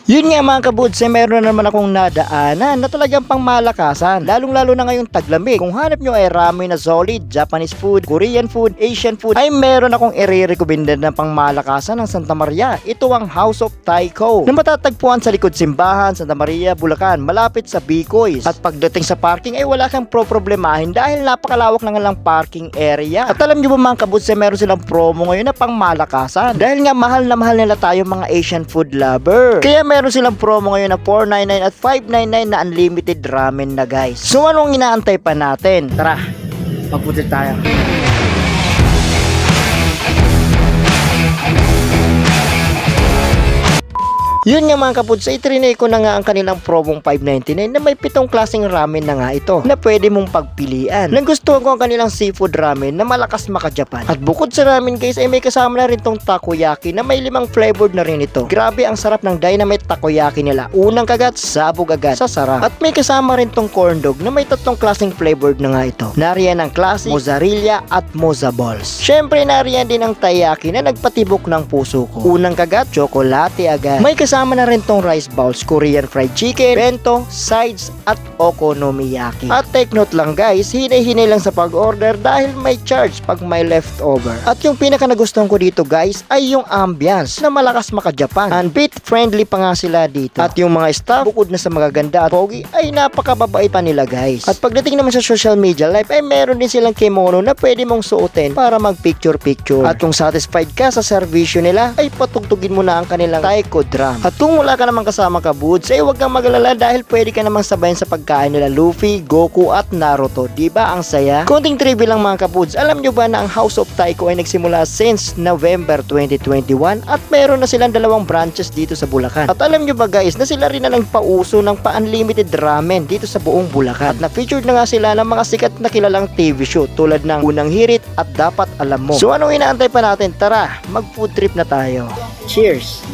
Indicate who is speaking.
Speaker 1: Yun nga mga kabuds, meron na naman akong nadaanan na talagang pangmalakasan, lalong-lalo na ngayong taglamig. Kung hanap nyo ay ramen na solid, Japanese food, Korean food, Asian food, ay meron akong i-recommend na pangmalakasan ng Santa Maria. Ito ang House of Taiko na matatagpuan sa likod simbahan, Santa Maria, Bulacan, malapit sa Bicoy. At pagdating sa parking ay wala kang problemahin dahil napakalawak na nga lang parking area. At alam nyo ba mga kabuds, meron silang promo ngayon na pangmalakasan dahil nga mahal na mahal nila tayo mga Asian food lover. Kaya meron silang promo ngayon na 499 at 599 na unlimited ramen na guys. So anong inaantay pa natin? Tara, magpunta tayo. Yun nga mga kapuds, itrinay ko na nga ang kanilang promong 599 na may 7 klaseng ramen na nga ito na pwede mong pagpilian. Nagustuhan ko ang kanilang seafood ramen na malakas maka-Japan. At bukod sa ramen guys ay may kasama na rin tong takoyaki na may 5 flavored na rin ito. Grabe ang sarap ng dynamite takoyaki nila. Unang kagat, sabog agad sa sarap. At may kasama rin tong corn dog na may 3 klaseng flavored na nga ito. Nariyan ang classic, mozzarella at mozza balls. Syempre nariyan din ang taiyaki na nagpatibok ng puso ko. Unang kagat, tsokolate agad. May kasama na rin tong rice balls, Korean fried chicken, bento, sides at okonomiyaki. At take note lang guys, hinay-hinay lang sa pag-order dahil may charge pag may leftover. At yung pinaka nagustuhan ko dito guys ay yung ambience na malakas maka-Japan. And bit friendly pa nga sila dito. At yung mga staff, bukod na sa magaganda at pogi, ay napakababait pa nila guys. At pagdating naman sa social media life ay meron din silang kimono na pwede mong suotin para mag picture-picture. At kung satisfied ka sa servisyo nila ay patugtugin mo na ang kanilang taiko drum. At kung wala ka namang kasama kabuds, ay huwag kang magalala dahil pwede ka namang sabayan sa pagkain nila Luffy, Goku at Naruto. Diba ang saya? Konting trivia lang mga kabuds, alam nyo ba na ang House of Taiko ay nagsimula since November 2021 at meron na silang 2 branches dito sa Bulacan. At alam nyo ba guys na sila rin na nagpauso ng pa-unlimited ramen dito sa buong Bulacan. At na-featured na nga sila ng mga sikat na kilalang TV show tulad ng Unang Hirit at Dapat Alam Mo. So anong inaantay pa natin? Tara, mag food trip na tayo. Cheers!